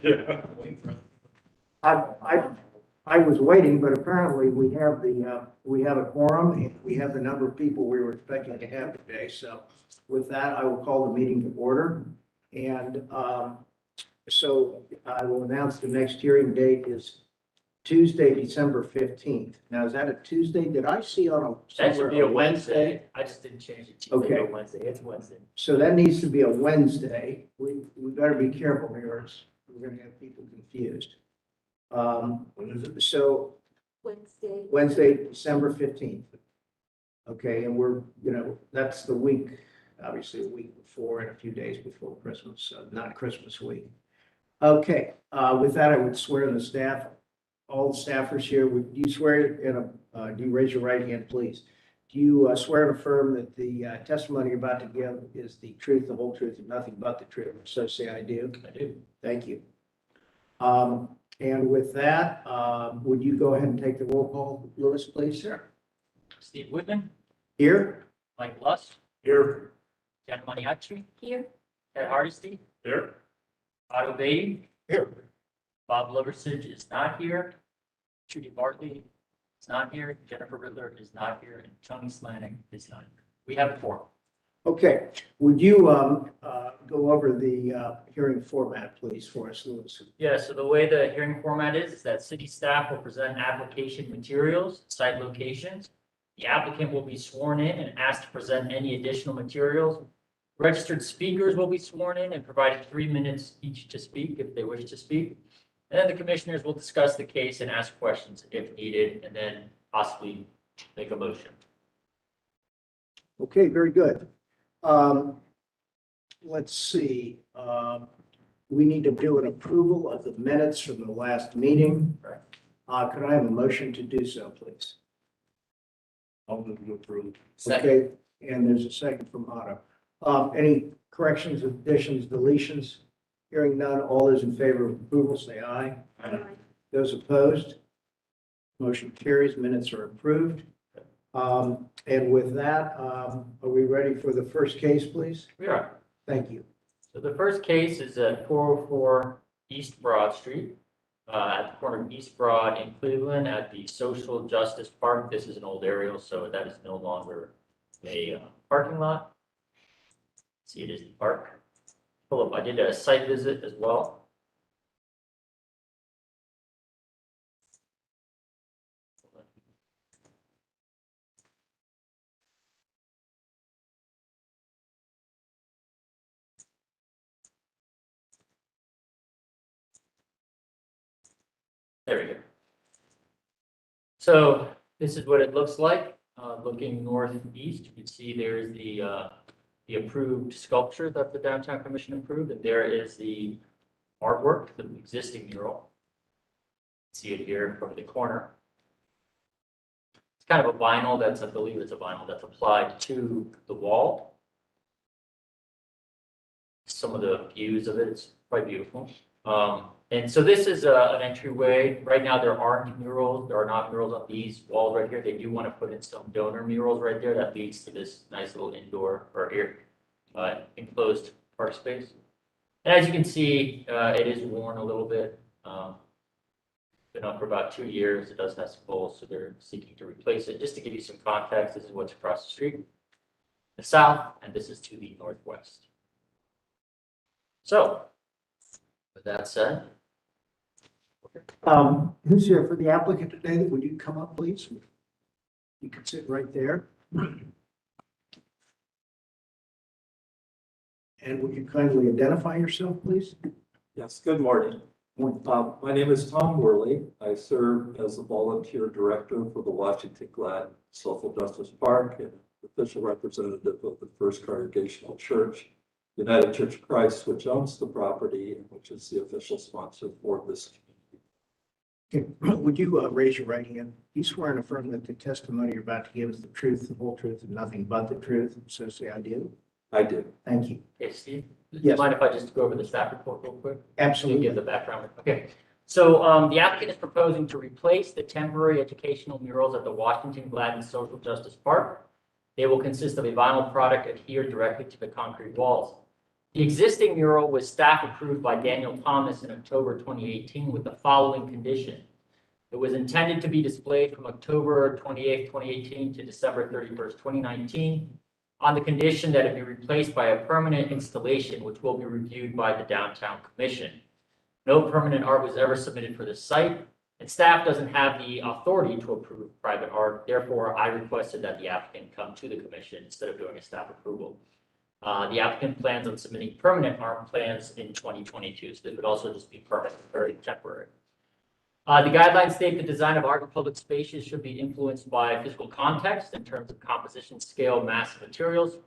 Yeah. I was waiting, but apparently we have a quorum and we have the number of people we were expecting to have today. So with that, I will call the meeting to order. And so I will announce the next hearing date is Tuesday, December 15th. Now, is that a Tuesday? Did I see on a? That should be a somewhere Wednesday. I just didn't change it Tuesday Okay. to Wednesday. It's Wednesday. So that needs to be a Wednesday. We better be careful here, or we're gonna have people confused. So Wednesday, December 15th. Okay, and we're, that's the week, obviously a week before and a few days before Christmas, so not Christmas week. Okay, with that, I would swear the staff, all the staffers here, would you swear do you raise your right hand, please? Do you swear and affirm that the testimony you're about to give is the truth, the whole truth, and nothing but the truth? So say I do. I do. Thank you. And with that, would you go ahead and take the roll call, Louis, please? Sure. Steve Whitman, Here? Mike Luss, Here. Jen Maniaci, Here. Ed Hardesty, Here. Otto Beatty, Here. Bob Liversidge is not here. Judy Bartley is not here. Jennifer Riddler is not here. And Tony Slanning is not here. We have a quorum. Okay, would you go over the hearing format, please, for us, Louis? Yeah, so the way the hearing format is that city staff will present application materials, site locations. The applicant will be sworn in and asked to present any additional materials. Registered speakers will be sworn in and provided 3 minutes each to speak if they wish to speak. And then the commissioners will discuss the case and ask questions if needed, and then possibly make a motion. Okay, very good. Let's see. We need to do an approval of the minutes from the last meeting. Right. Could I have a motion to do so, please? I'll move to approve. Second. Okay, and there's a second from Otto. Any corrections, additions, deletions? Hearing none, all those in favor of approval, say aye. Those opposed? Motion carries, minutes are approved. And with that, are we ready for the first case, please? We are. Thank you. So the first case is at 404 East Broad Street, at the corner of East Broad in Cleveland at the Social Justice Park. This is an old aerial, so that is no longer a parking lot. See, it is the park. Pull up, I did a site visit as well. There we go. So this is what it looks like, looking northeast. You can see there is the approved sculpture that the downtown commission approved, and there is the artwork, the existing mural. See it here from the corner. It's kind of a vinyl that's, I believe it's a vinyl that's applied to the wall. Some of the views of it, it's quite beautiful. And so this is an entryway. Right now, there aren't murals. There are not murals on these walls right here. They do want to put in some donor murals right there that leads to this nice little indoor or enclosed park space. And as you can see, it is worn a little bit. Been up for about 2 years. It does have some holes, so they're seeking to replace it. Just to give you some context, this is what's across the street, the south, and this is to the northwest. So, with that said, Who's here for the applicant today? Would you come up, please? You can sit right there. And would you kindly identify yourself, please? Yes, good morning. My name is Tom Worley. I serve as a volunteer director for the Washington Glad Social Justice Park and official representative of the First Congregational Church, United Church of Christ, which owns the property and which is the official sponsor for this community. Okay. Would you raise your right hand? You swear and affirm that the testimony you're about to give is the truth, the whole truth, and nothing but the truth. So say I do. I do. Thank you. okay, Steve, do you Yes. mind if I just go over the staff report real quick? To Absolutely. give the background. Okay, so the applicant is proposing to replace the temporary educational murals at the Washington Gladden Social Justice Park. They will consist of a vinyl product adhered directly to the concrete walls. The existing mural was staff approved by Daniel Thomas in October 2018 with the following condition. It was intended to be displayed from October 28th, 2018 to December 31st, 2019, on the condition that it be replaced by a permanent installation, which will be reviewed by the Downtown Commission. No permanent art was ever submitted for this site, and staff doesn't have the authority to approve private art. Therefore, I requested that the applicant come to the commission instead of doing a staff approval. The applicant plans on submitting permanent art plans in 2022, so this would also just be permanent, very temporary. The guidelines state the design of art in public spaces should be influenced by physical context in terms of composition, scale, mass, and materials.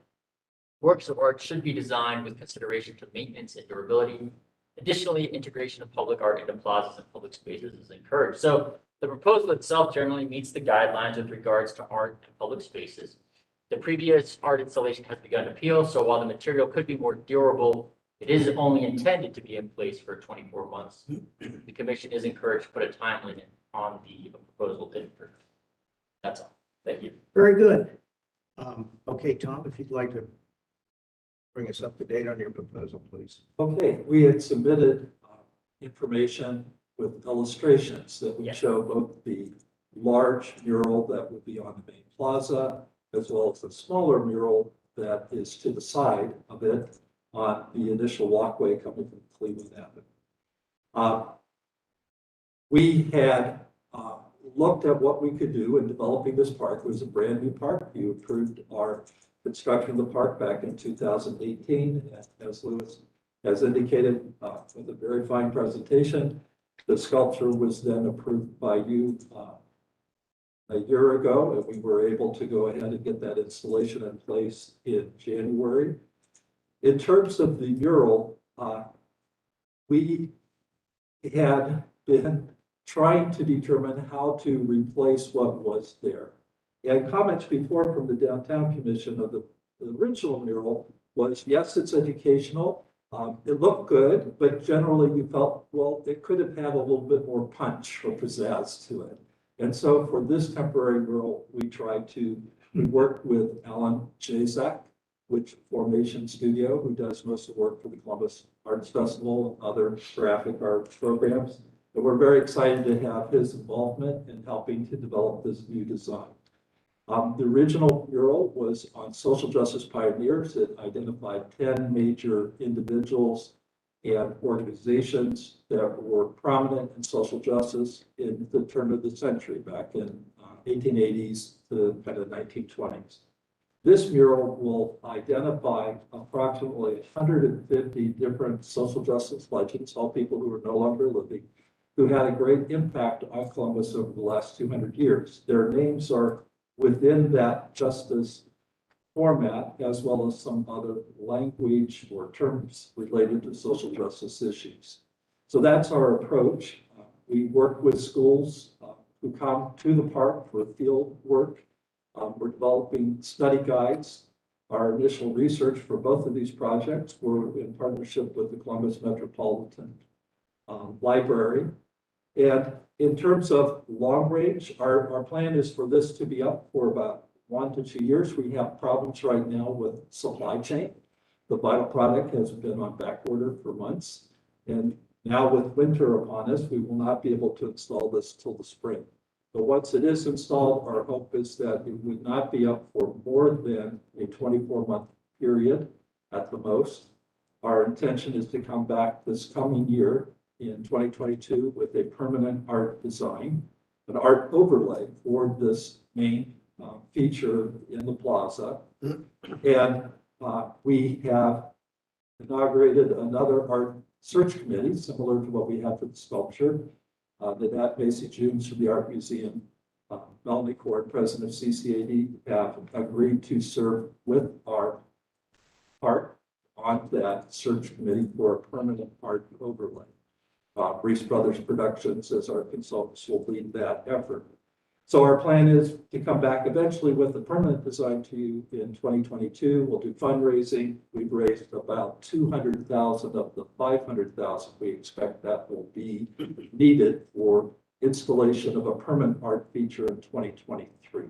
Works of art should be designed with consideration to maintenance and durability. Additionally, integration of public art into plazas and public spaces is encouraged. So the proposal itself generally meets the guidelines with regards to art and public spaces. The previous art installation has begun to peel, so while the material could be more durable, it is only intended to be in place for 24 months. The commission is encouraged to put a time limit on the proposal. That's all. Thank you. Very good. Okay, Tom, if you'd like to bring us up to date on your proposal, please. Okay, we had submitted information with illustrations that would Yes. show both the large mural that would be on the main plaza, as well as the smaller mural that is to the side of it on the initial walkway coming from Cleveland Avenue. We had looked at what we could do in developing this park. It was a brand new park. You approved our construction of the park back in 2018, as Lewis has indicated, with a very fine presentation. The sculpture was then approved by you a year ago, and we were able to go ahead and get that installation in place in January. In terms of the mural, we had been trying to determine how to replace what was there. And comments before from the Downtown Commission of the original mural was, yes, it's educational. It looked good, but generally we felt, well, it could have had a little bit more punch or pizzazz to it. And so for this temporary mural, we worked with Alan Jazak, which Formation Studio, who does most of the work for the Columbus Arts Festival and other graphic arts programs. And we're very excited to have his involvement in helping to develop this new design. The original mural was on social justice pioneers. It identified 10 major individuals and organizations that were prominent in social justice in the turn of the century, back in 1880s to kind of 1920s. This mural will identify approximately 150 different social justice legends, all people who are no longer living, who had a great impact on Columbus over the last 200 years. Their names are within that justice format, as well as some other language or terms related to social justice issues. So that's our approach. We work with schools who come to the park for field work. We're developing study guides. Our initial research for both of these projects were in partnership with the Columbus Metropolitan Library. And in terms of long range, our plan is for this to be up for about 1 to 2 years. We have problems right now with supply chain. The vinyl product has been on back order for months. And now with winter upon us, we will not be able to install this till the spring. But once it is installed, our hope is that it would not be up for more than a 24-month period at the most. Our intention is to come back this coming year in 2022 with a permanent art design, an art overlay for this main feature in the plaza. And we have inaugurated another art search committee, similar to what we have for the sculpture. That Macy Junes from the Art Museum, Melanie Cord, president of CCAD, have agreed to serve with our park on that search committee for a permanent art overlay. Reese Brothers Productions, as our consultants, will lead that effort. So our plan is to come back eventually with a permanent design to you in 2022. We'll do fundraising. We've raised about 200,000 of the 500,000 we expect that will be needed for installation of a permanent art feature in 2023.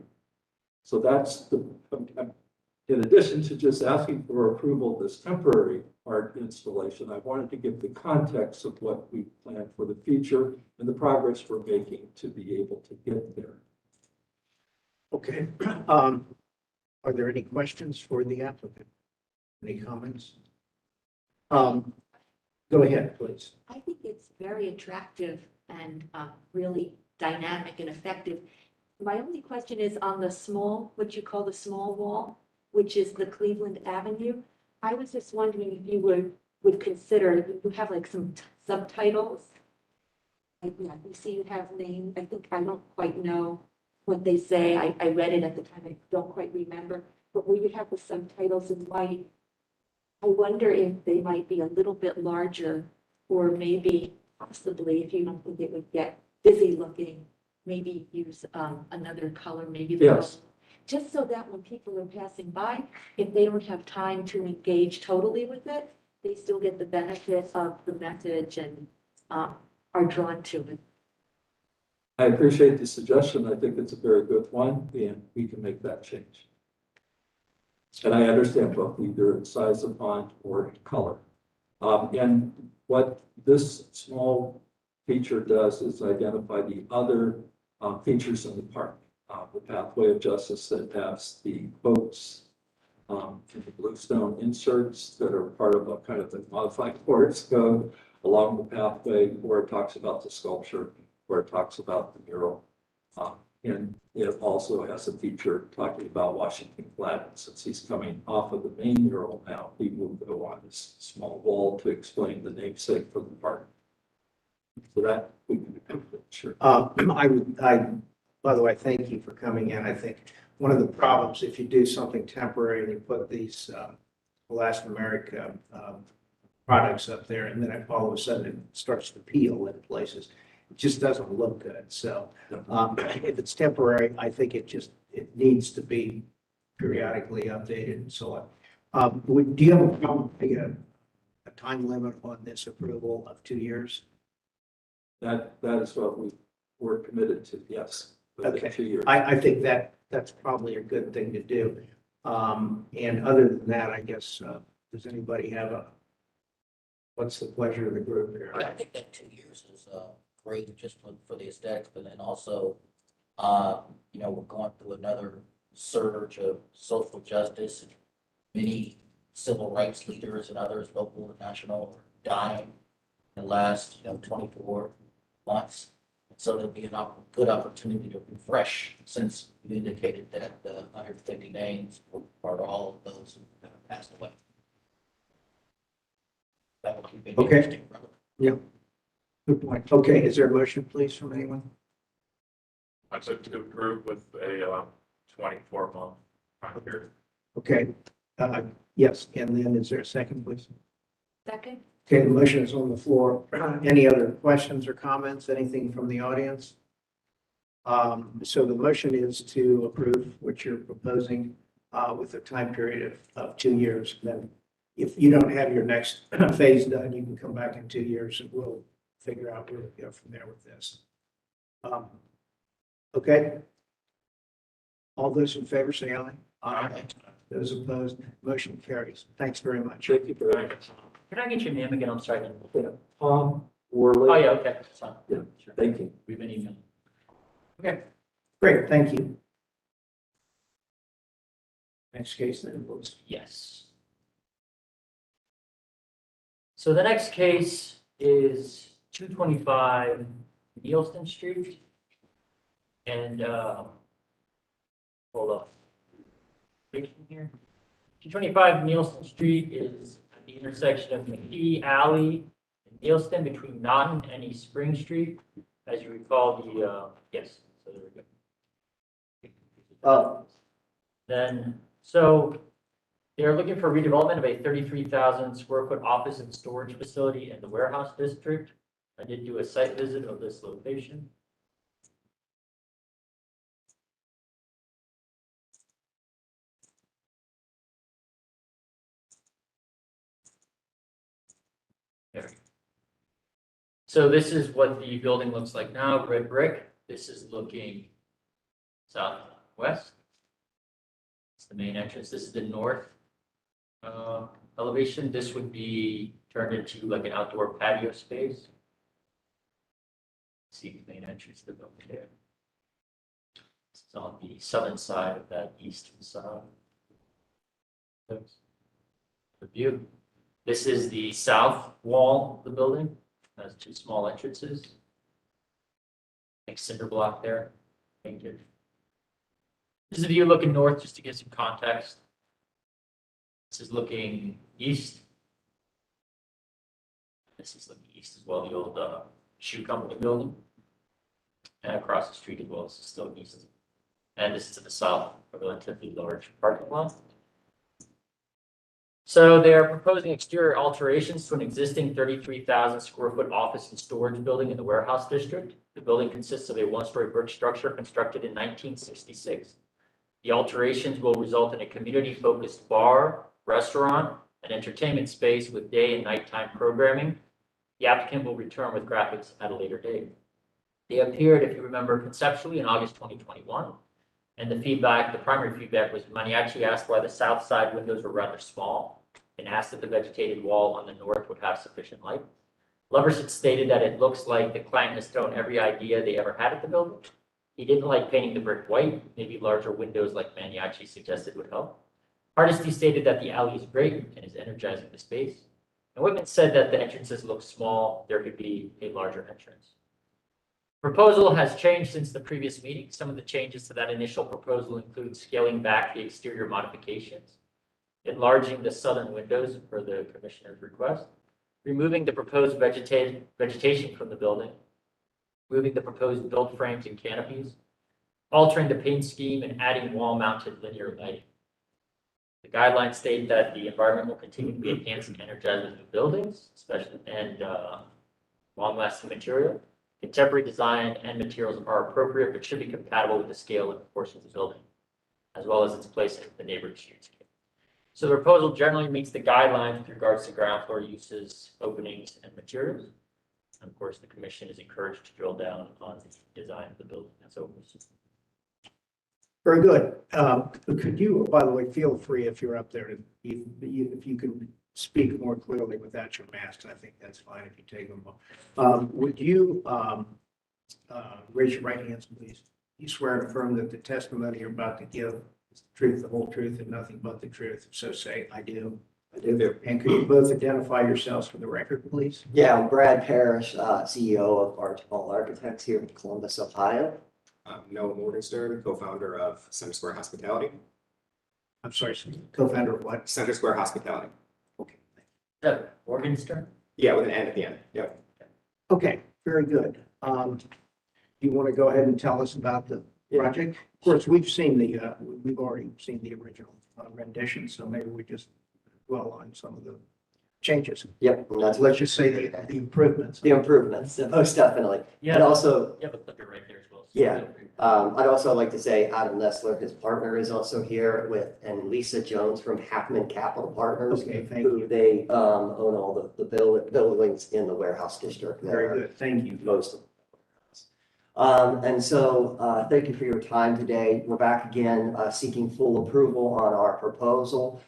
So that's in addition to just asking for approval of this temporary art installation. I wanted to give the context of what we plan for the future and the progress we're making to be able to get there. Okay. Are there any questions for the applicant? Any comments? Go ahead, please. I think it's very attractive and really dynamic and effective. My only question is on the small, what you call the small wall, which is the Cleveland Avenue. I was just wondering if you would consider, you have like some subtitles. Like, yeah, you see you have names. I think I don't quite know what they say. I read it at the time. I don't quite remember. But where you have the subtitles in white, I wonder if they might be a little bit larger, or maybe possibly, if you don't think it would get busy looking, maybe use another color, maybe the Yes. just so that when people are passing by, if they don't have time to engage totally with it, they still get the benefit of the message and are drawn to it. I appreciate the suggestion. I think it's a very good one, and we can make that change. And I understand both either in size of font or in color. And what this small feature does is identify the other features in the park. The pathway of justice that has the quotes, and the bluestone inserts that are part of a kind of the modified forest code along the pathway, where it talks about the sculpture, where it talks about the mural. And it also has a feature talking about Washington Gladden. Since he's coming off of the main mural now, he will go on this small wall to explain the namesake for the park. So that we can do, sure. By the way, thank you for coming in. I think one of the problems, if you do something temporary and you put these elastomeric products up there, and then all of a sudden it starts to peel in places, it just doesn't look good. So if it's temporary, I think it needs to be periodically updated and so on. Do you have a problem, a time limit on this approval of 2 years? That is what we're committed to, yes. within Okay. 2 years. I think that's probably a good thing to do. And other than that, I guess, does anybody have what's the pleasure of the group here? I think that 2 years is great just for the aesthetics, but then also, we're going through another surge of social justice. Many civil rights leaders and others, local and national, are dying in the last, 24 months. So there'll be a good opportunity to refresh, since you indicated that the 150 names are all of those who have passed away. That will keep it Okay. interesting. Good point. Okay, is there a motion, please, from anyone? I took to approve with a 24-month time period. Okay, yes, and then is there a second, please? Second? Okay, the motion is on the floor. Any other questions or comments, anything from the audience? So the motion is to approve what you're proposing with a time period of 2 years. Then if you don't have your next phase done, you can come back in 2 years and we'll figure out where to go from there with this. Okay? All those in favor say aye. Aye. Those opposed, motion carries. Thanks very much. Thank you very much. Can I get your name again? I'm sorry. Tom Worley. Oh, yeah, okay. That's fine. Yeah. Sure. Thank you. We've been emailing. Okay. Great, thank you. Next case then, please. Yes. So the next case is 225 Nielsen Street. And, hold on. Right here. 225 Nielsen Street is at the intersection of McKee Alley and Nielsen, between Naughton and East Spring Street. As you recall, yes, so there we go. Then, so they're looking for redevelopment of a 33,000 square foot office and storage facility in the warehouse district. I did do a site visit of this location. There we go. So this is what the building looks like now, red brick. This is looking southwest. It's the main entrance. This is the north elevation, this would be turned into like an outdoor patio space. See the main entrance to the building there. This is on the southern side of that eastern side. Thanks. The view. This is the south wall of the building. Has two small entrances. Like cinder block there, painted. This is a view looking north, just to give some context. This is looking east. This is looking east as well, the old shoe company building. And across the street as well, this is still east. And this is to the south, a relatively large parking lot. So they are proposing exterior alterations to an existing 33,000 square foot office and storage building in the warehouse district. The building consists of a one-story brick structure constructed in 1966. The alterations will result in a community-focused bar, restaurant, and entertainment space with day and nighttime programming. The applicant will return with graphics at a later date. They appeared, if you remember, conceptually in August 2021. And the primary feedback was Maniaci asked why the south side windows were rather small and asked if the vegetated wall on the north would have sufficient light. Lovers had stated that it looks like the client has thrown every idea they ever had at the building. He didn't like painting the brick white, maybe larger windows like Maniaci suggested would help. Hardesty stated that the alley is great and is energizing the space. And Whitman said that the entrances look small, there could be a larger entrance. Proposal has changed since the previous meeting. Some of the changes to that initial proposal include scaling back the exterior modifications, enlarging the southern windows per the commissioner's request, removing the proposed vegetation from the building, moving the proposed build frames and canopies, altering the paint scheme, and adding wall-mounted linear lighting. The guidelines state that the environment will continue to be enhanced and energized with new buildings, especially and long-lasting material. Contemporary design and materials are appropriate, but should be compatible with the scale and proportions of the building, as well as its place in the neighborhood streetscape. So the proposal generally meets the guidelines with regards to ground floor uses, openings, and materials. And of course, the commission is encouraged to drill down on the design of the building that's open. Very good. Could you, by the way, feel free if you're up there, if you can speak more clearly without your mask, I think that's fine if you take them off. Would you raise your right hands, please? You swear and affirm that the testimony you're about to give is the truth, the whole truth, and nothing but the truth. So say, I do. I do. And could you both identify yourselves for the record, please? Yeah, I'm Brad Parrish, CEO of Archibald Architects here in Columbus, Ohio. Noah Morgenstern, co-founder of Center Square Hospitality. I'm sorry, co-founder of what? Center Square Hospitality. Okay. Morgenstern? Yeah, with an N at the end. Yep. Okay, very good. Do you want to go ahead and tell us about the project? Of course, we've already seen the original rendition, so maybe we just dwell on some of the changes. Yep, and that's Let's just say the improvements. the improvements, most definitely. Yeah. And also, You have a clicker right there as well. Yeah. I'd also like to say Adam Nestler, his partner, is also here and Lisa Jones from Hackman Capital Partners. Okay, thank Who you. they own all the buildings in the warehouse district. Very good, thank you. Most of them. And so thank you for your time today. We're back again seeking full approval on our proposal.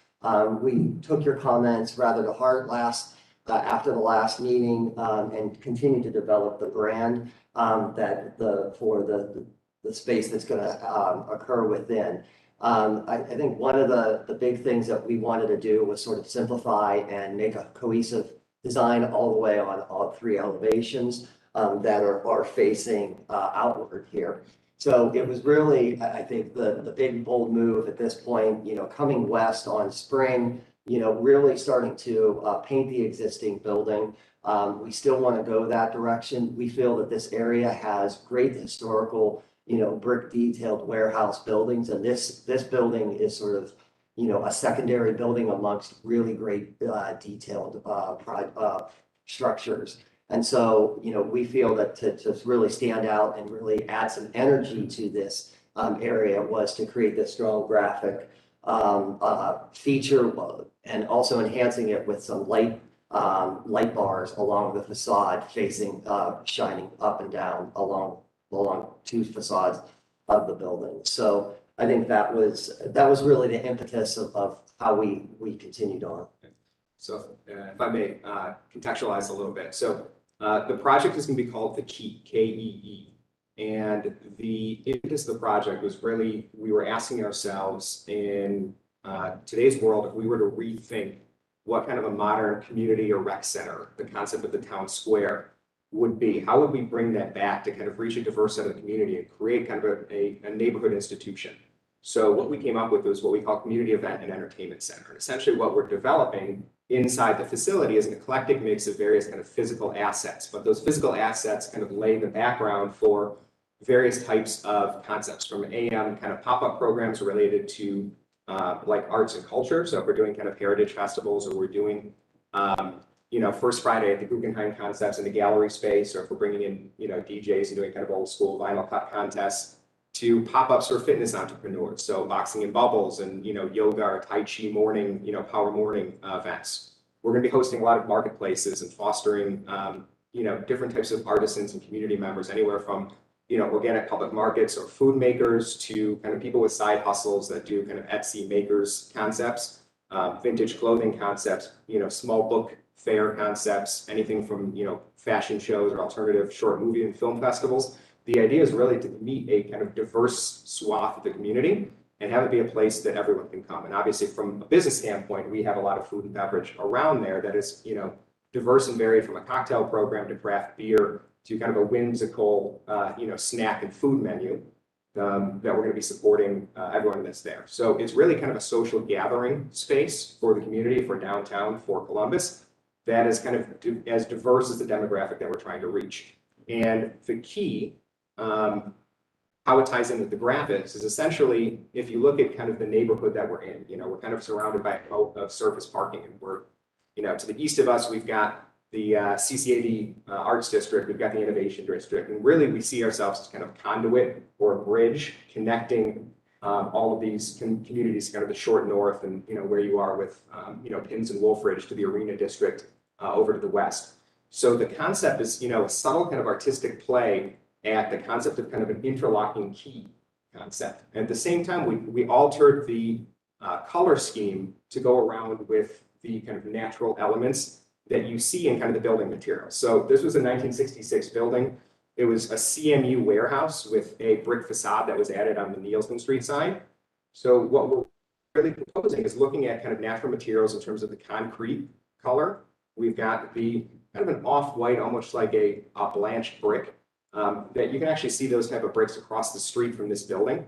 We took your comments rather to heart after the last meeting and continue to develop the brand for the space that's going to occur within. I think one of the big things that we wanted to do was sort of simplify and make a cohesive design all the way on all three elevations that are facing outward here. So it was really, I think, the big bold move at this point, coming west on Spring, really starting to paint the existing building. We still want to go that direction. We feel that this area has great historical, brick detailed warehouse buildings. And this building is sort of, a secondary building amongst really great detailed structures. And so, we feel that to really stand out and really add some energy to this area was to create this strong graphic feature and also enhancing it with some light bars along the facade facing, shining up and down along two facades of the building. So I think that was really the impetus of how we continued on. So if I may contextualize a little bit. So the project is going to be called the KEE, K-E-E. And the impetus of the project was really, we were asking ourselves in today's world, if we were to rethink what kind of a modern community or rec center, the concept of the town square would be, how would we bring that back to kind of reach a diverse set of the community and create kind of a neighborhood institution? So what we came up with was what we call community event and entertainment center. And essentially what we're developing inside the facility is an eclectic mix of various kind of physical assets, but those physical assets kind of lay the background for various types of concepts, from AM kind of pop-up programs related to like arts and culture. So if we're doing kind of heritage festivals, or we're doing, First Friday at the Guggenheim Concepts in the gallery space, or if we're bringing in, DJs and doing kind of old school vinyl cut contests, to pop-ups for fitness entrepreneurs. So boxing and bubbles and, yoga or Tai Chi morning, power morning events. We're going to be hosting a lot of marketplaces and fostering, different types of artisans and community members, anywhere from, organic public markets or food makers to kind of people with side hustles that do kind of Etsy makers concepts, vintage clothing concepts, small book fair concepts, anything from, fashion shows or alternative short movie and film festivals. The idea is really to meet a kind of diverse swath of the community and have it be a place that everyone can come. And obviously from a business standpoint, we have a lot of food and beverage around there that is, diverse and varied, from a cocktail program to craft beer to kind of a whimsical, snack and food menu that we're going to be supporting everyone that's there. So it's really kind of a social gathering space for the community, for downtown, for Columbus, that is kind of as diverse as the demographic that we're trying to reach. And the key, how it ties in with the graphics, is essentially, if you look at kind of the neighborhood that we're in, we're kind of surrounded by a moat of surface parking, and we're, to the east of us, we've got the CCAD Arts District, we've got the Innovation District, and really we see ourselves as kind of conduit or a bridge connecting all of these communities, kind of the short north and, where you are with, Pins and Wolfridge to the Arena District over to the west. So the concept is, a subtle kind of artistic play at the concept of kind of an interlocking key concept. And at the same time, we altered the color scheme to go around with the kind of natural elements that you see in kind of the building materials. So this was a 1966 building. It was a CMU warehouse with a brick facade that was added on the Nielsen Street side. So what we're really proposing is looking at kind of natural materials in terms of the concrete color. We've got the kind of an off-white, almost like a blanched brick, that you can actually see those type of bricks across the street from this building.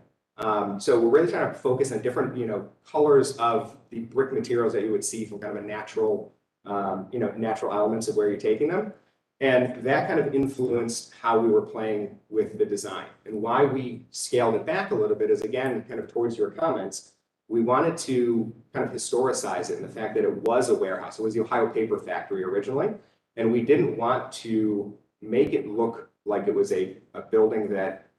So we're really trying to focus on different, colors of the brick materials that you would see from kind of a natural, natural elements of where you're taking them. And that kind of influenced how we were playing with the design. And why we scaled it back a little bit is, again, kind of towards your comments, we wanted to kind of historicize it in the fact that it was a warehouse. It was the Ohio Paper Factory originally. And we didn't want to make it look like it was a building that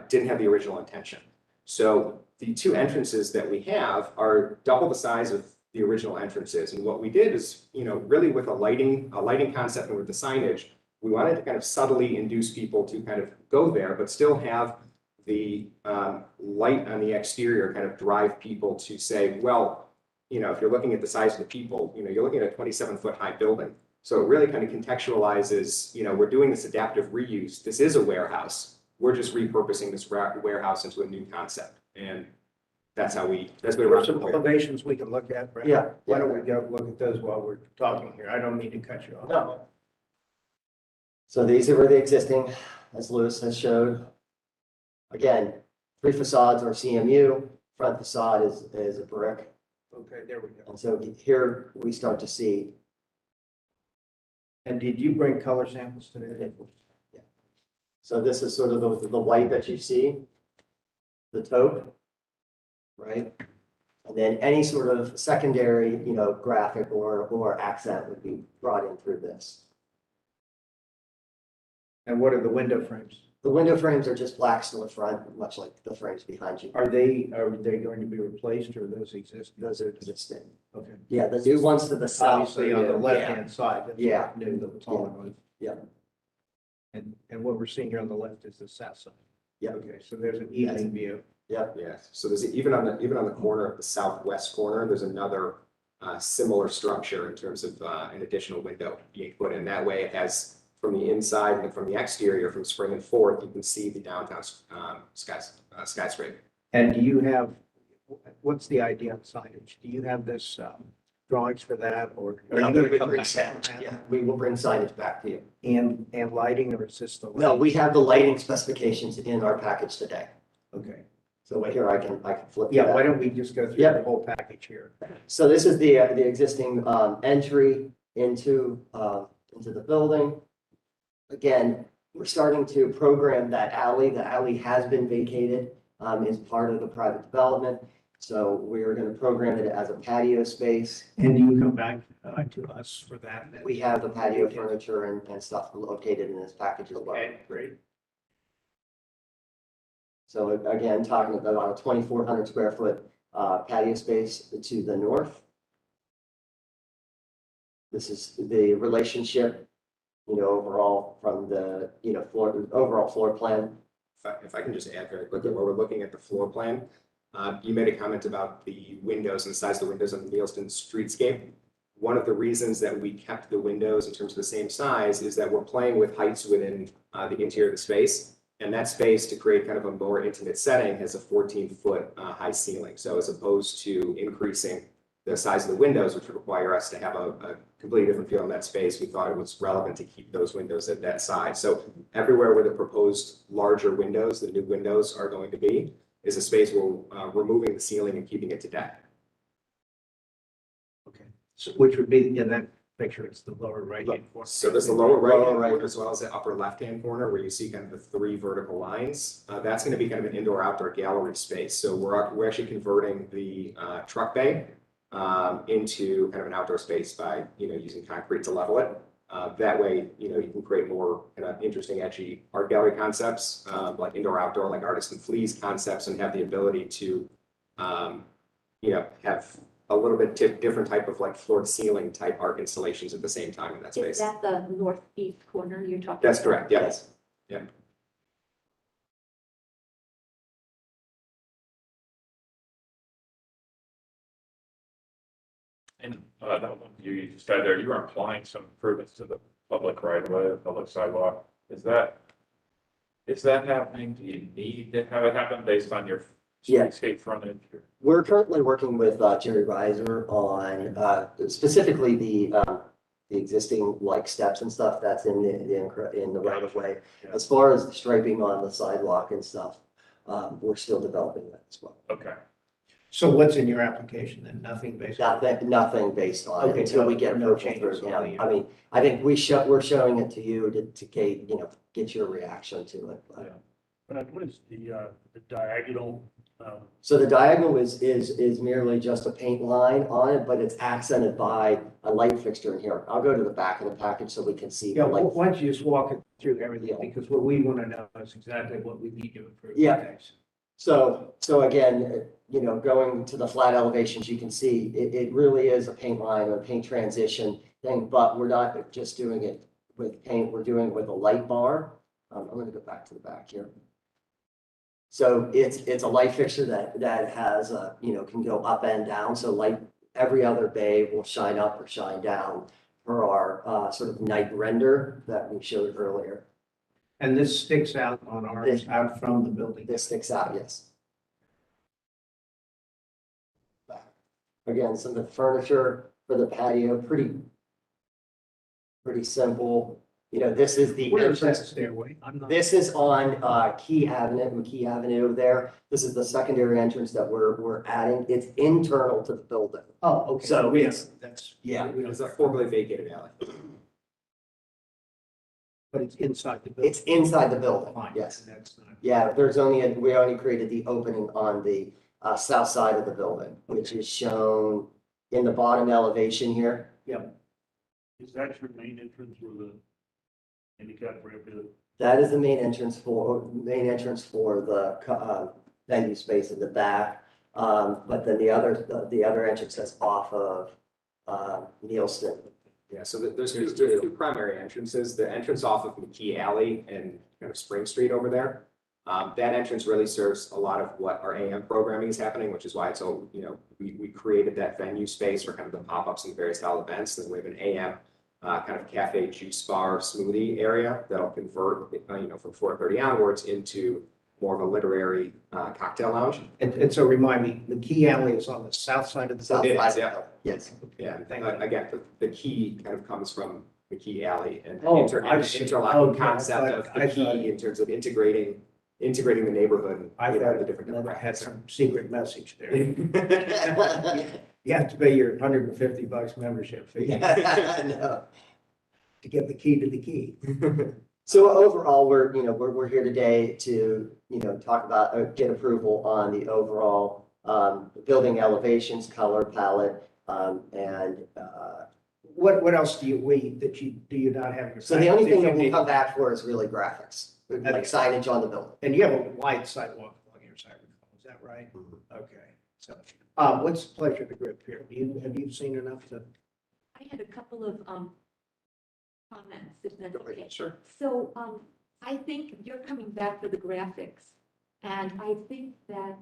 didn't have the original intention. So the two entrances that we have are double the size of the original entrances. And what we did is, really with a lighting concept and with the signage, we wanted to kind of subtly induce people to kind of go there, but still have the light on the exterior kind of drive people to say, well, if you're looking at the size of the people, you're looking at a 27-foot high building. So it really kind of contextualizes, we're doing this adaptive reuse. This is a warehouse. We're just repurposing this warehouse into a new concept. And that's what There are some elevations we can look at, Brad. Yeah. Why don't we go look at those while we're talking here? I don't mean to cut you off. No. So these are the existing, as Lewis has showed. Again, three facades are CMU, front facade is a brick. Okay, there we go. And so here we start to see. And did you bring color samples today? Yeah. So this is sort of the white that you see, the taupe, right? And then any sort of secondary, graphic or accent would be brought in through this. And what are the window frames? The window frames are just black storefront, much like the frames behind you. Are they going to be replaced, or are those existing? Those are existing. Okay. Yeah, the new ones to the south. Obviously are on the new. left-hand side. That's Yeah. what new, the taller one. Yeah. And what we're seeing here on the left is the south side. Yeah. Okay, so there's an evening view. Yeah. Yeah, so there's even on the corner of the southwest corner, there's another similar structure in terms of an additional window being put in. That way it has, from the inside and from the exterior, from spring and forth, you can see the downtown skyscraper. And do you have, what's the idea of signage? Do you have this drawings for that, or are you going to come back? Yeah, we will bring signage back to you. And lighting, or is this the? No, we have the lighting specifications in our package today. Okay. So here, I can flip. to Yeah, that. why don't we just go through Yep. the whole package here? So this is the existing entry into the building. Again, we're starting to program that alley. The alley has been vacated as part of the private development. So we are going to program it as a patio space. And do you come back to us for that? We have the patio furniture and stuff located in this package as well. Okay, great. So again, talking about a 2,400 square foot patio space to the north. This is the relationship, overall from the, overall floor plan. If I can just add very quickly, while we're looking at the floor plan, you made a comment about the windows and the size of the windows on the Nielsen streetscape. One of the reasons that we kept the windows in terms of the same size is that we're playing with heights within the interior of the space. And that space, to create kind of a more intimate setting, has a 14-foot high ceiling. So as opposed to increasing the size of the windows, which would require us to have a completely different feel in that space, we thought it was relevant to keep those windows at that size. So everywhere where the proposed larger windows, the new windows are going to be, is a space where we're removing the ceiling and keeping it to deck. Okay. So which would be in that picture, it's the lower right-hand corner. So there's the lower right-hand right. corner as well as the upper left-hand corner where you see kind of the three vertical lines. That's going to be kind of an indoor-outdoor gallery space. So we're actually converting the truck bay into kind of an outdoor space by using concrete to level it. That way, you can create more kind of interesting, edgy art gallery concepts, like indoor-outdoor, like artist and fleas concepts, and have the ability to, have a little bit different type of like floor to ceiling type art installations at the same time in that Is space. that the northeast corner you're talking about? That's correct. Yes. Yeah. And you said there, you were implying some improvements to the public right of way, the public sidewalk. Is that happening? Do you need to have it happen based on your Yeah. streetscape frontage? We're currently working with Jerry Reiser on specifically the existing like steps and stuff that's in the right of way. Yeah. As far as the striping on the sidewalk and stuff, we're still developing that as well. Okay. So what's in your application then? Nothing basically? Nothing based on it Okay, until we get no approval changes through on him. the- I mean, I think we're showing it to you to get your reaction to it. Yeah. But what is the diagonal? So the diagonal is merely just a paint line on it, but it's accented by a light fixture in here. I'll go to the back of the package so we can see. Yeah, the light. why don't you just walk it through everything, Yeah. because what we want to know is exactly what we need to improve. Yeah. Okay. So again, going to the flat elevations, you can see it really is a paint line or paint transition thing, but we're not just doing it with paint, we're doing it with a light bar. I'm gonna go back to the back here. So it's a light fixture that has can go up and down, so light, every other bay will shine up or shine down for our sort of night render that we showed earlier. And this sticks out on ours, out from the building. This sticks out, yes. Again, some of the furniture for the patio, pretty simple. This is the Where is that entrance. stairway? I'm not. This is on Key Avenue there. This is the secondary entrance that we're adding. It's internal to the building. Oh, okay. So Yeah, it's- that's. yeah. we don't- It's a formerly vacated alley. But it's inside the building. It's inside the building, Fine. yes. That's not. Yeah, we only created the opening on the south side of the building, which is shown in the bottom elevation here. Is that your main entrance where the handicap ramp is? That is the main entrance for the venue space in the back. But then the other entrance is off of Nielsen. Yeah, so there's two primary entrances. The entrance off of McKee Alley and kind of Spring Street over there. That entrance really serves a lot of what our AM programming is happening, which is why it's so, we created that venue space for kind of the pop-ups and various style events. And we have an AM kind of cafe, juice bar, smoothie area that'll convert, from 4:30 onwards into more of a literary cocktail lounge. And so remind me, the Key Alley is on the south side of the South building? side, Yeah. yes. Yeah, Thank you. again, the key kind of comes from the Key Alley and the Oh, I the see. interlocking Okay, concept I of thought- the I thought- key in terms of integrating the neighborhood, I the thought different that had demographics. some secret message there. Yeah. You have to pay your $150 membership fee No. to get the key to the key. So overall, we're here today to, talk about, get approval on the overall, building elevations, color palette, and, What else do you not have? in your so the only thing that package? we'll come back for is really graphics, like signage on the building. And you have a wide sidewalk along your side, is that right? Okay, so, what's the pleasure of the group here? Have you seen enough to? I had a couple of comments, if that's okay. Sure. So I think you're coming back for the graphics. And I think that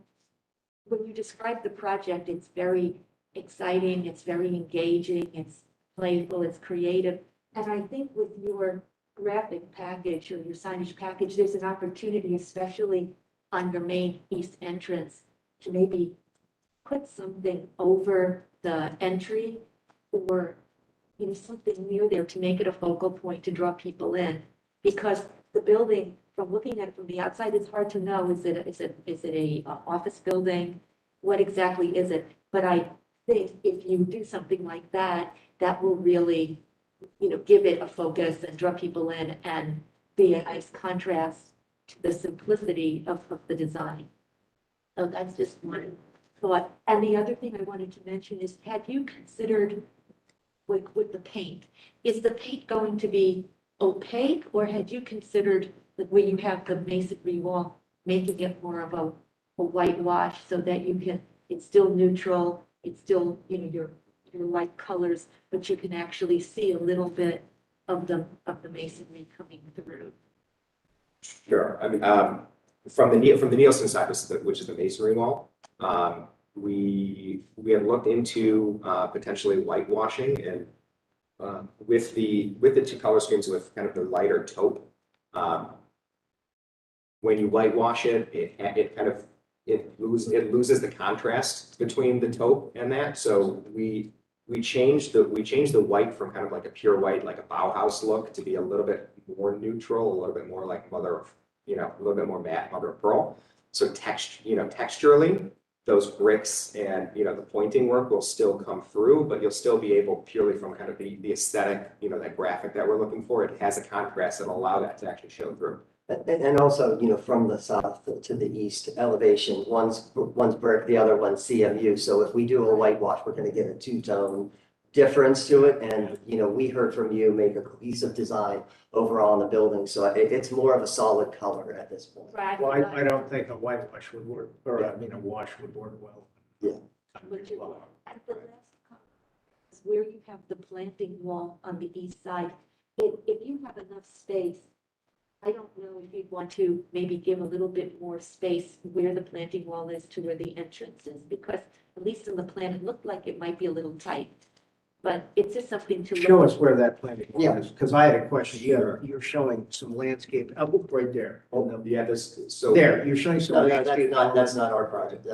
when you describe the project, it's very exciting, it's very engaging, it's playful, it's creative. And I think with your graphic package or your signage package, there's an opportunity, especially on your main east entrance, to maybe put something over the entry or something near there to make it a focal point to draw people in. Because the building, from looking at it from the outside, it's hard to know, is it a office building? What exactly is it? But I think if you do something like that, that will really, give it a focus and draw people in and be a nice contrast to the simplicity of the design. So that's just one thought. And the other thing I wanted to mention is, had you considered with the paint, is the paint going to be opaque, or had you considered that where you have the masonry wall, making it more of a whitewash so that it's still neutral, it's still, your light colors, but you can actually see a little bit of the masonry coming through. Sure. I mean, from the Nielsen side, which is the masonry wall, we have looked into potentially whitewashing and with the two color schemes with kind of the lighter taupe. When you whitewash it, it loses the contrast between the taupe and that. So we changed the white from kind of like a pure white, like a Bauhaus look, to be a little bit more neutral, a little bit more like a little bit more matte mother of pearl. So texturally, those bricks and, the pointing work will still come through, but you'll still be able, purely from kind of the aesthetic, that graphic that we're looking for, it has a contrast that'll allow that to actually show through. And also, from the south to the east elevation, one's brick, the other one's CMU. So if we do a whitewash, we're gonna get a two-tone difference to it. And, we heard from you, make a cohesive design overall in the building. So it's more of a solid color at this point. Right. Well, I don't think a whitewash would work, or a wash would work well. Would you, at the last comment, is where you have the planting wall on the east side, if you have enough space, I don't know if you'd want to maybe give a little bit more space where the planting wall is to where the entrance is, because at least in the plan, it looked like it might be a little tight. But it's just something to Show look. us where that planting wall Yeah. is, because I had a question. Sure. You're showing some landscape, right there. Yeah, so. There, you're showing some No, landscape. that's not our project.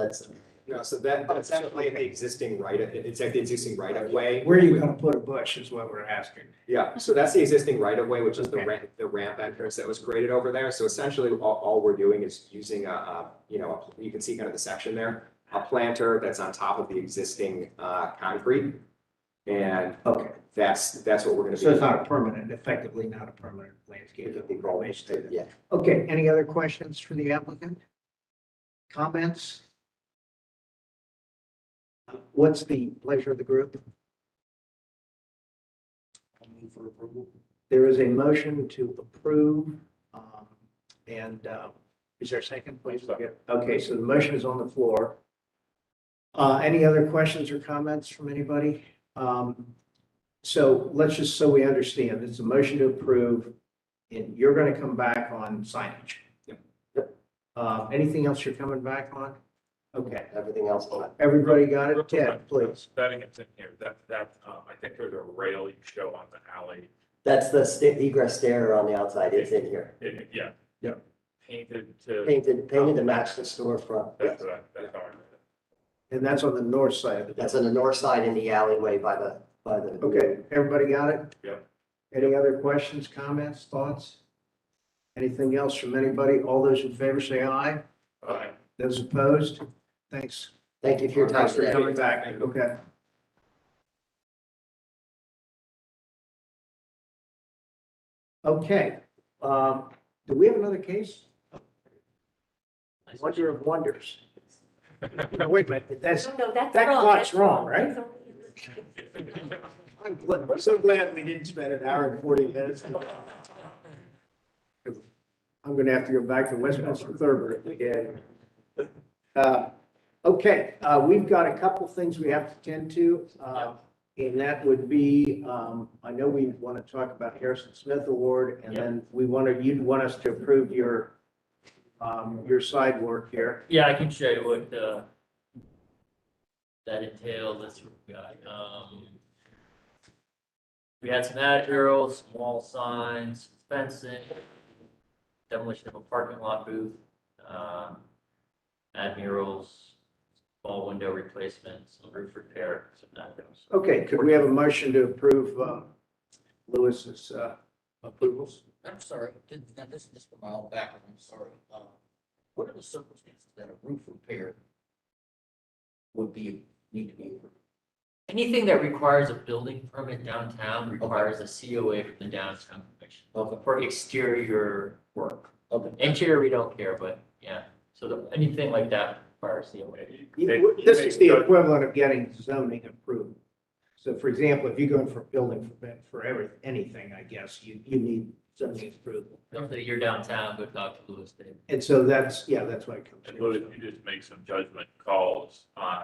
No, so that's actually at the existing it's at the existing right of way. Where are you gonna put a bush is what we're asking. Yeah, so that's the existing right of way, which is Okay. the ramp entrance that was created over there. So essentially, all we're doing is using you can see kind of the section there, a planter that's on top of the existing concrete. And Okay. that's what we're gonna be. So it's not effectively not a permanent landscape. It could be rolled, yeah. Okay, any other questions for the applicant? Comments? What's the pleasure of the group? For approval. There is a motion to approve, and is there a second, please? Okay, so the motion is on the floor. Any other questions or comments from anybody? So let's just, so we understand, it's a motion to approve, and you're going to come back on signage. Yep. Anything else you're coming back on? Okay, Everything else on. everybody got it? Ted, please. Betting it's in here, I think there's a rail you show on the alley. That's the egress stair on the outside. It's in here. Yeah. Yeah. Painted to. Painted to match the storefront. That's right, that's all right. And that's on the north side of the That's on the north side in the alleyway by the. Okay, everybody got it? Yeah. Any other questions, comments, thoughts? Anything else from anybody? All those in favor say aye. All right. Those opposed? Thanks. Thank you for your time Thanks for today. coming back. Okay. Okay, do we have another case? Wonder of wonders. No, wait a minute, that's, No, that's that wrong. clock's That's wrong, right? That's I'm so glad we didn't spend an hour and 40 minutes. I'm gonna have to go back to Westminster Thurber again. Okay, we've got a couple things we have to tend to. And that would be, I know we want to talk about Harrison Smith Award, and then you'd want us to approve your side work here. Yeah, I can show you what, that entails. That's what we got. We had some ad murals, some wall signs, fencing, demolition of a parking lot booth, ad murals, all window replacements, some roof repair, some of that. Okay, could we have a motion to approve Lewis's approvals? I'm sorry, now this is for my own background, I'm sorry. What are the circumstances that a roof repair need to be approved? Anything that requires a building permit downtown requires a COA from the downtown commission for exterior work. Okay. Interior, we don't care, but yeah, so anything like that requires COA. This is the equivalent of getting zoning approval. So for example, if you're going for a building permit for anything, I guess, you need zoning approval. If you're downtown, go talk to Louis David. And so that's why it comes. And Louis, you just make some judgment calls on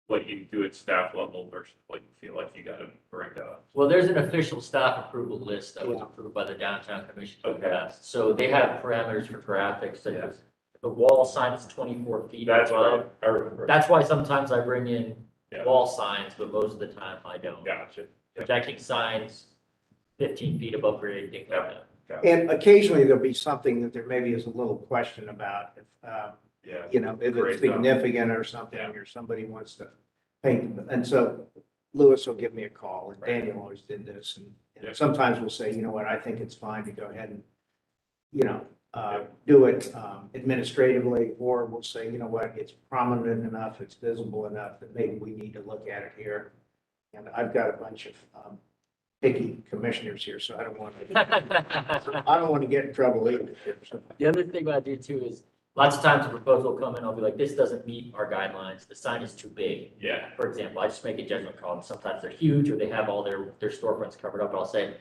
what you do at staff level versus what you feel like you gotta bring up. Well, there's an official staff approval list that was approved by the downtown commission. Okay. So they have parameters for graphics, such as the wall sign is 24 feet That's above. right, I remember. That's why sometimes I bring in Yeah. wall signs, but most of the time I don't. Gotcha. Projecting signs 15 feet above grade, things like that. And occasionally there'll be something that there maybe is a little question about, if, Yeah. if Great it's job. significant or something, or somebody wants to paint. And so Louis will give me a call, and Daniel always did this. Yeah. And sometimes we'll say, you know what, I think it's fine to go ahead and, do it administratively, or we'll say, you know what, it's prominent enough, it's visible enough that maybe we need to look at it here. And I've got a bunch of picky commissioners here, so I don't want to get in trouble either. So, The other thing I do too is lots of times a proposal will come in, I'll be like, this doesn't meet our guidelines. The sign is too big. Yeah. For example, I just make a judgment call. Sometimes they're huge or they have all their storefronts covered up. I'll say,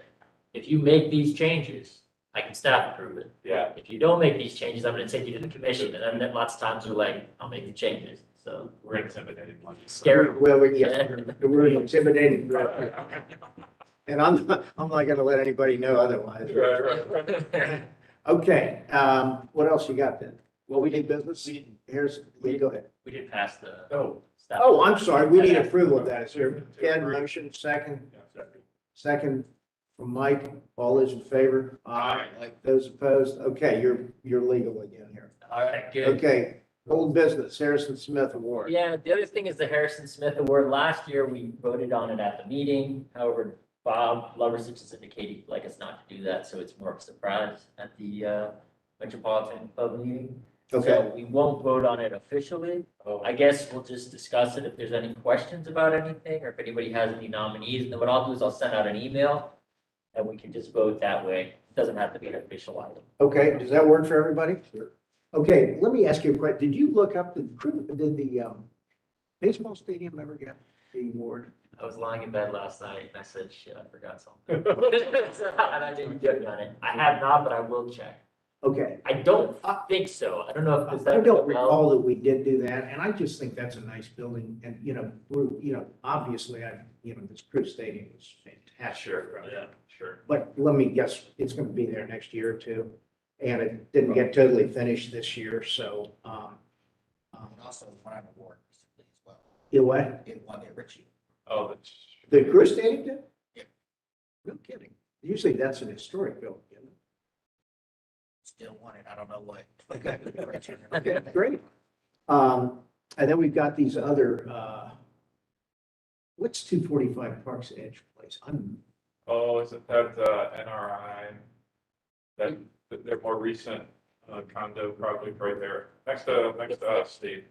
if you make these changes, I can staff approve it. Yeah. If you don't make these changes, I'm going to take you to the commission. And then lots of times they're like, I'll make the changes. So We're intimidated. scary. Well, we're intimidating. And I'm not going to let anybody know otherwise. Right. Okay, what else you got then? Well, we did business. Here's, go ahead. We did pass the staff. Oh, I'm sorry, we need approval of that. Is there, Ken, motion, second? Second from Mike. All those in favor? Aye. Those opposed? Okay, you're legal again here. All right, good. Okay, old business, Harrison Smith Award. Yeah, the other thing is the Harrison Smith Award. Last year, we voted on it at the meeting. However, Bob Loversich has indicated he'd like us not to do that, so it's more of a surprise at the Metropolitan Club meeting. Okay, So we won't vote on it officially. I guess we'll just discuss it if there's any questions about anything, or if anybody has any nominees. And then what I'll do is I'll send out an email, and we can just vote that way. It doesn't have to be an official item. okay, does that work for everybody? Sure. Okay, let me ask you a question. Did you look up did the baseball stadium ever get the award? I was lying in bed last night and I said, shit, I forgot something. And I didn't get on it. I have not, but I will check. Okay. I don't think so. I don't know if. I don't recall that we did do that, and I just think that's a nice building, and, we're, obviously, this Crew Stadium is fantastic. Sure, yeah, sure. But let me guess, it's gonna be there next year or two. And it didn't get totally finished this year, so, And also won an award recently as well. you know what? It won the Richie. Oh, that's. The Crew Stadium did? Yeah. No kidding. Usually that's an historic building, isn't it? Still won it. I don't know what. Okay, great. And then we've got these other, what's 245 Parks Edge place? Oh, isn't that NRI? That, their more recent condo project right there, next to us, Steve,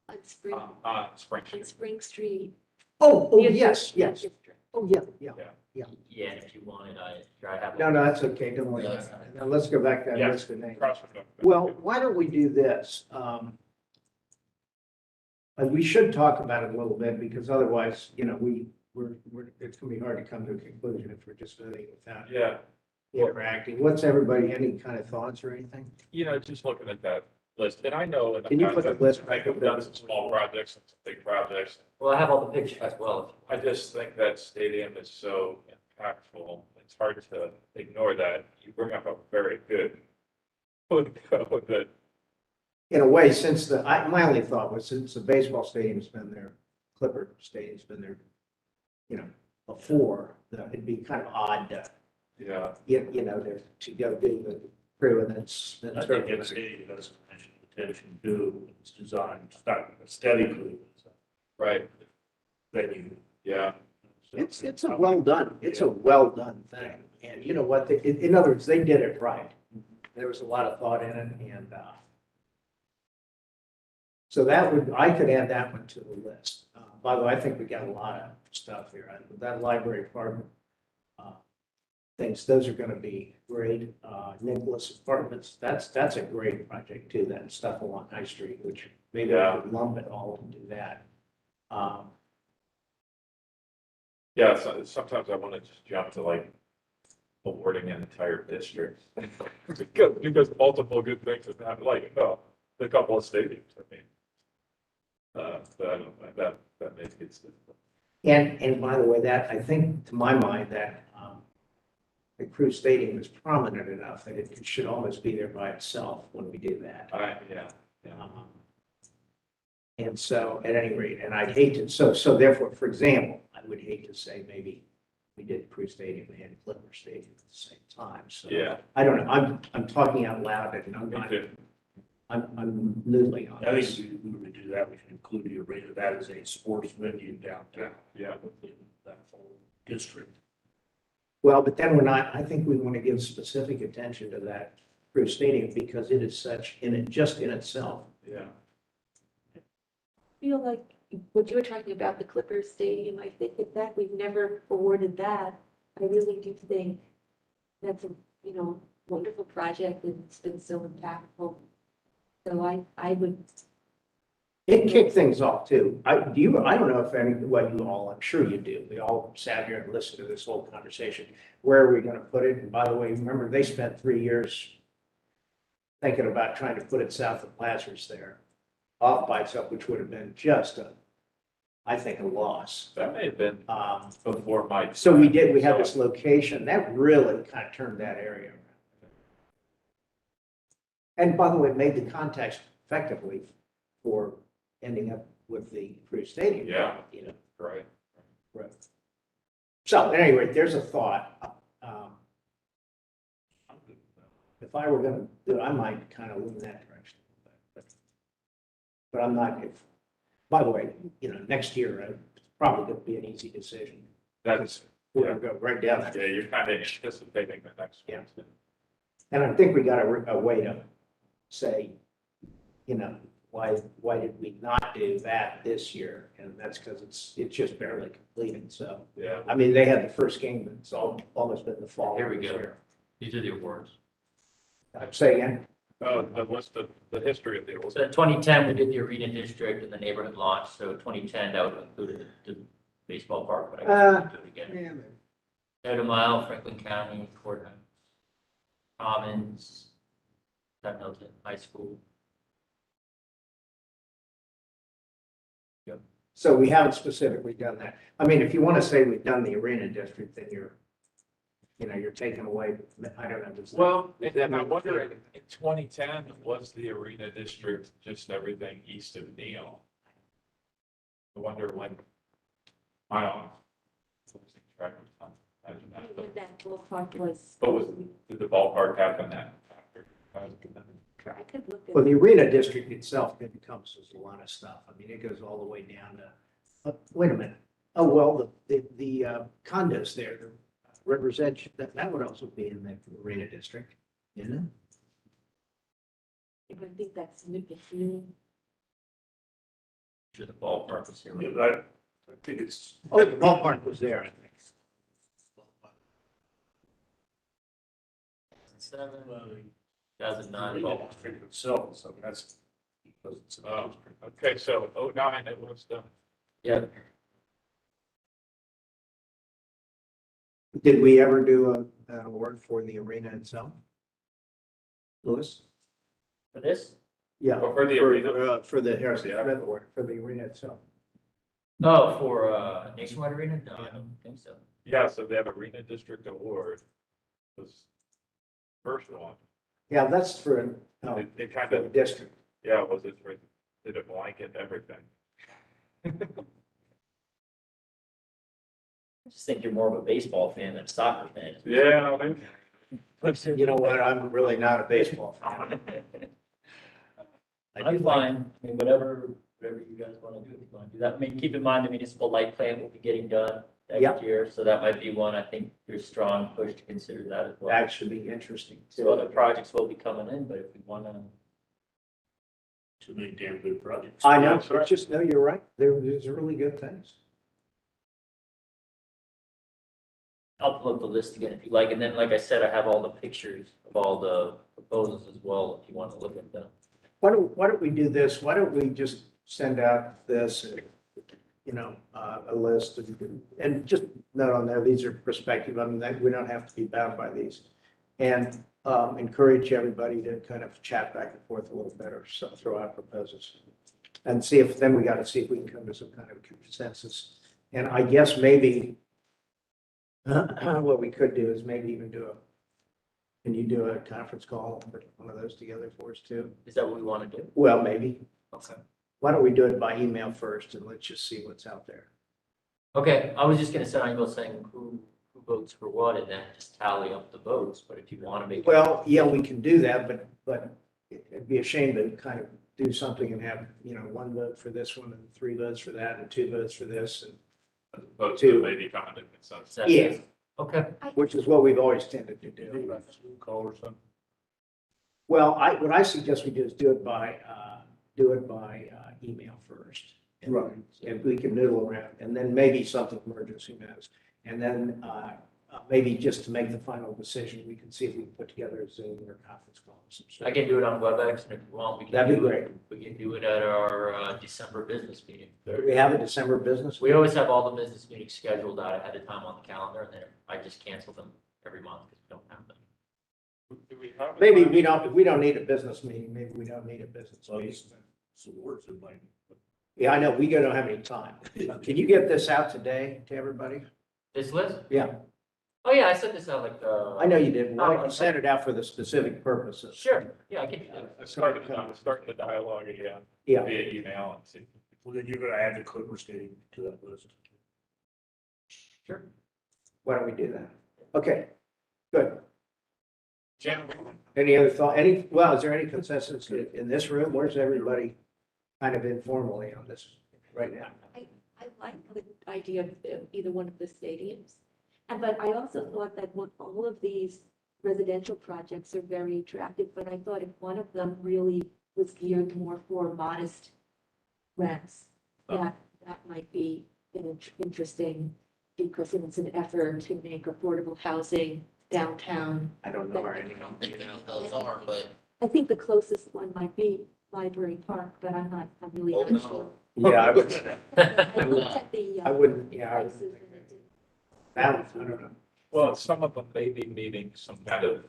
On Spring, on Spring on Street. Spring Street. Oh, near the yes, Art yes. District. Oh, yeah, yeah. Yeah, and if you wanted, I have. No, no, that's okay. Don't worry about it. Now let's go back to that Yeah. list of names. Across from them. Well, why don't we do this? We should talk about it a little bit because otherwise, you know, it's gonna be hard to come to a conclusion if we're just voting without Yeah, interacting. What's everybody, any kind of thoughts or anything? just looking at that list, and I know in the Can you put the past, list I back think up we've there? done some small projects and some big projects. Well, I have all the pictures as well. I just think that stadium is so impactful. It's hard to ignore that. You bring up a very good point, that, In a way, since my only thought was since the baseball stadium's been there, Clipper Stadium's been there, you know, before, that it'd be kind of odd to, yeah, you know, to go do the crew and then I think it's that's attention to, it's designed, start aesthetically, it's a right, venue. yeah, It's a well done, it's a well done thing. And you know what, in other words, they did it right. There was a lot of thought in it and, so I could add that one to the list. By the way, I think we got a lot of stuff here. That library apartment, things, those are gonna be great. Nicholas Apartments, that's a great project too, that stuff along High Street, which maybe I Yeah. could lump it all and do that. yeah, so sometimes I want to just jump to like awarding an entire district. Because multiple good things have happened, like, a couple of stadiums, I mean. But I don't, that makes it difficult. And by the way, that, I think, to my mind, that the Crew Stadium is prominent enough that it should almost be there by itself when we do that. Yeah. And so, at any rate, and I'd hate to, so therefore, for example, I would hate to say maybe we did Crew Stadium and Clipper Stadium at the same time, so. Yeah. I don't know, I'm talking out loud and I'm Me not, too. I'm noodling on I this. think we would do that, we should include the arena, that is a sports venue downtown. Yeah. Within that whole district. Well, but then I think we want to give specific attention to that Crew Stadium because it is such, just in itself. Yeah. Feel like what you were talking about, the Clippers Stadium, I think that we've never awarded that. I really do think that's a, wonderful project and it's been so impactful. So I would, It kicked things off too. I don't know if what you all, I'm sure you do. We all sat here and listened to this whole conversation. Where are we going to put it? And by the way, remember, they spent 3 years thinking about trying to put it south of Lazarus there, off by itself, which would have been just I think, a loss. That may have been before my. So we had this location that really kind of turned that area around. And by the way, it made the context effectively for ending up with the Crew Stadium. Yeah. Right. Right. So at any rate, there's a thought. If I were gonna do it, I might kind of lean that direction. But I'm not, by the way, next year, it's probably gonna be an easy decision. That's, We're gonna go right down that. yeah, you're kind of anticipating the next one. Yeah. And I think we got a way to say, why did we not do that this year? And that's because it's just barely completed. So, Yeah. I mean, they had the first game, but it's almost been the fall. Here we this go. year. These are the awards. I'm saying, Oh, what's the history of the So in 2010, we did the arena district and the neighborhood launch. So 2010, that would include the baseball park, but I guess we'll do it again. Noda Mile, Franklin County, Courthouse, Commons, Milton High School. so we haven't specifically done that. I mean, if you want to say we've done the arena district, then you're you're taking away, I don't know. does that- Well, does and that I make wonder, sense? in 2010, was the Arena District just everything east of Neal? I wonder when, I don't know. Losing track of time. I don't know. When that ballpark was. But did the ballpark happen that? I could look at. Well, the arena district itself encompasses a lot of stuff. I mean, it goes all the way down to, wait a minute. Oh, well, the condos there, the River's Edge, that would also be in the arena district, isn't it? I think that's new. Sure the ballpark was here. Yeah, but I think it's. Oh, the ballpark was there, I think. 2009 Well, ballpark. figure itself, so that's. Because it's. Oh, okay, so 09, it was done. Yeah, Did we ever do an award for the arena itself? Louis? for this? Yeah. Or for the arena? For the, here's the other award, for the arena itself. Oh, for Nationwide Arena? No, I don't think so. Yeah, so they have Arena District Award. Was first one. Yeah, that's for, It kind for the of, district. yeah, was it for, did it blanket everything? I just think you're more of a baseball fan than a soccer fan. Yeah. You know what, I'm really not a baseball fan. I do I'm like- fine, I mean, whatever you guys want to do, if you want to do that. I mean, keep in mind the municipal light plant will be getting done Yeah. next year, so that might be one. I think there's strong push to consider that as well. That should be interesting. So other projects will be coming in, but if we want to, Too many damn good projects. I know, That's right. it's just, no, you're right. There's really good things. I'll pull up the list again if you like. And then, like I said, I have all the pictures of all the proposals as well, if you want to look at them. Why don't we do this? Why don't we just send out this, a list and just note on there, these are perspective. I mean, we don't have to be bound by these. And encourage everybody to kind of chat back and forth a little better, so throw out proposals. And see if, then we got to see if we can come to some kind of consensus. And I guess maybe what we could do is maybe even can you do a conference call, put one of those together for us too? Is that what we want to do? Well, maybe. Okay. Why don't we do it by email first and let's just see what's out there? Okay, I was just gonna send an email saying who votes for what and then just tally up the votes, but if you want to make. Well, yeah, we can do that, but it'd be a shame to kind of do something and have, one vote for this one and 3 votes for that and 2 votes for this, and But to maybe come to consensus. Yeah. Okay, which is what we've always tended to Do do. like a Zoom call or something. Well, what I suggest we do is do it by email first. And- Right. And we can noodle around, and then maybe something emerges, who knows? And then maybe just to make the final decision, we can see if we can put together a Zoom or conference call. Of some sort. I can do it on WebEx and if you want, we can. That'd be do it- great. We can do it at our December business meeting. Do we have a December business? We always have all the business meetings scheduled out ahead of time on the calendar and then I just cancel them every month because we don't have them. Do we have a Maybe time? we don't, if we don't need a business meeting, maybe we don't need a business So meeting. it's some words in my. Yeah, I know, we don't have any time. Can you get this out today to everybody? This list? Yeah, Oh, yeah, I sent this out like, I know you did. Why don't you send it out for the specific purposes? Sure, yeah, I can do that. Start the dialogue again Yeah, via email and see. Well, then you're gonna add the Clipper Stadium to that list. Sure. why don't we do that? Okay, good. Jim, Any other thought, is there any consensus in this room? Where's everybody kind of informally on this right now? I like the idea of either one of the stadiums. But I also thought that all of these residential projects are very attractive, but I thought if one of them really was geared more for modest rents, that might be interesting because it's an effort to make affordable housing downtown. I don't know. Any. Those are, but I think the closest one might be Library Park, but I'm really Oh, not no. sure. Yeah, I would, I looked at the, I wouldn't, yeah, prices and it didn't- I don't know. well, some of them may be meeting some kind of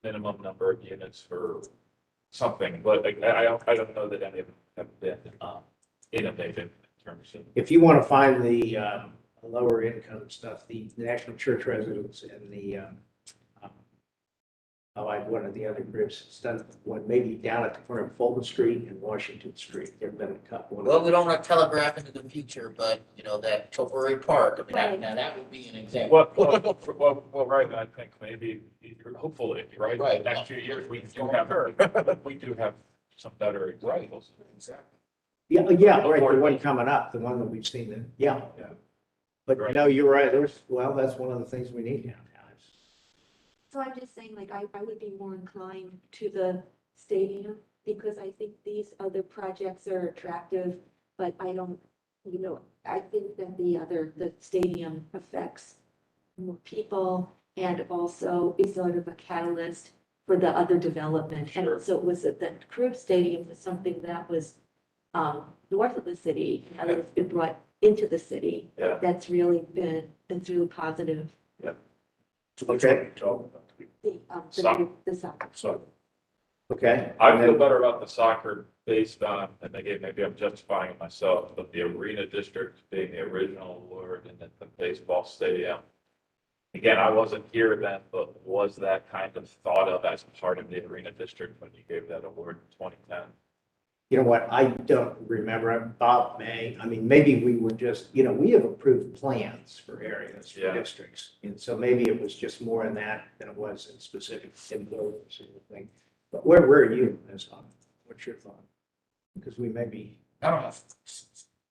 minimum number of units for something, but I don't know that any of them have been innovative in terms of. If you want to find the lower income stuff, the National Church Residents and the, like one of the other groups, it's done, one maybe down at the corner of Fulton Street and Washington Street. There've been a couple. Well, we don't want to telegraph into the future, but you know, that Tilbury Park, I mean, now that would be an example. Well, right, I think maybe, hopefully, right? Right. The next few years, we do have some better examples. Exactly. Yeah, right, the one coming up, the one that we've seen, yeah. Yeah. But Right. no, you're right, well, that's one of the things we need now. So I'm just saying, like, I would be more inclined to the stadium because I think these other projects are attractive, but I don't, I think that the stadium affects more people and also is sort of a catalyst for the other development. Sure. And so it was that the Crew Stadium was something that was north of the city, and it's been brought into the city. Yeah. That's really positive. Okay. The soccer. So Okay. I feel better about the soccer based on, and again, maybe I'm justifying it myself, but the arena district being the original award and then the baseball stadium. Again, I wasn't here then, but was that kind of thought of as part of the arena district when you gave that award in 2010? You know what, I don't remember, Bob may, I mean, maybe we were just, we have approved plans for areas, for Yeah. districts. And so maybe it was just more in that than it was in specific influence or anything. But where are you on this one? What's your thought? Because we may be, I don't have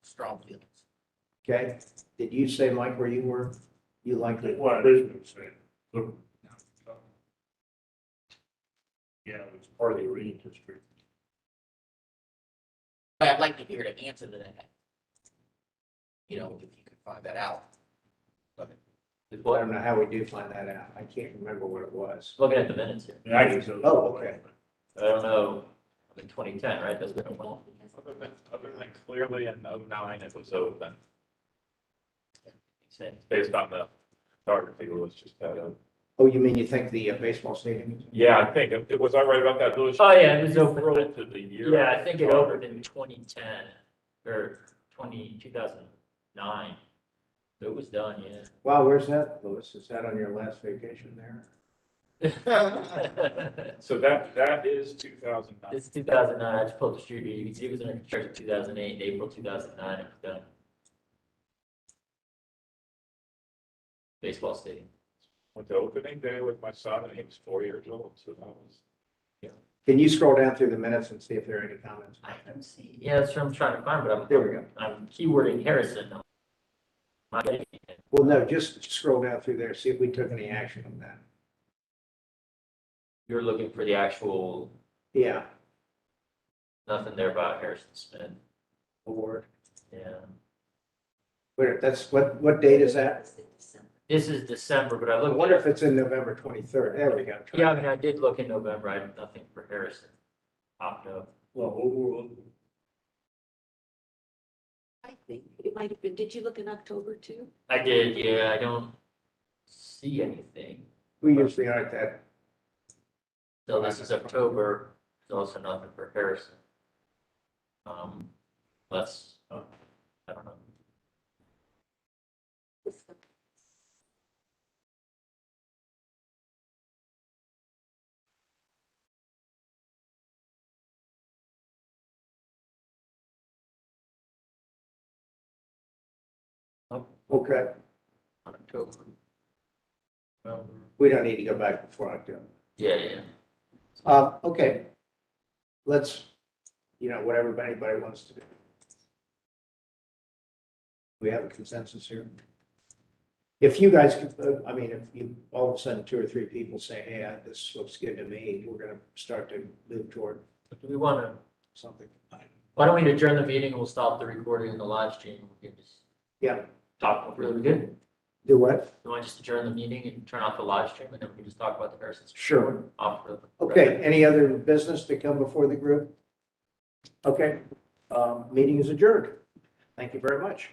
strong feelings. okay, did you say, Mike, where you were? You liked it? Well, it is what it's saying. Look. Yeah, it was part of the arena district. But I'd like to hear the answer to that. If you could find that out. I don't know how we do find that out. I can't remember what it was. Looking at the minutes here. Yeah, I can tell. Oh, okay. I don't know, in 2010, right? That's been a while. Other than clearly in 2009, it was open, Same. based on the photography, it was just that. Oh, you mean you think the baseball stadium? Yeah, I think, it was I right about that, Louis? Oh, yeah, it was open. Relative to the year. Yeah, I think it opened in 2010 or 2009. It was done, yeah. Wow, where's that, Louis? Is that on your last vacation there? So that is 2009. It's 2009, I just pulled the street view, you can see it was under construction 2008, in April 2009, it was done. Baseball stadium. Went to opening day with my son, and he was 4 years old, so that was. Can you scroll down through the minutes and see if there are any comments? I don't see, yeah, that's what I'm trying to find, but There we go. I'm keywording Harrison. I'm not getting it. Well, no, just scroll down through there, see if we took any action on that. You're looking for the actual, Yeah. nothing there about Harrison Smith, Award. yeah. Wait, that's, what date is that? This is December, but I I looked. wonder if it's in November 23rd. There we go. Yeah, I mean, I did look in November, I had nothing for Harrison. Popped up. Well, overall, I think it might have been, did you look in October too? I did, yeah, I don't see anything. We usually aren't that, So this is October, there's also nothing for Harrison. Let's, I don't know. okay. October. We don't need to go back before October. Yeah. Okay. Let's, whatever anybody wants to do. We have a consensus here. If you guys, if you, all of a sudden, 2 or 3 people say, hey, this looks good to me, we're gonna start to move toward Do we want to, something. why don't we adjourn the meeting, we'll stop the recording and the live stream, we can just Yeah, talk really good. do what? You want to just adjourn the meeting and turn off the live stream, and then we can just talk about the Harrison Smith Sure. off the. Okay, any other business to come before the group? Okay, meeting is adjourned. Thank you very much.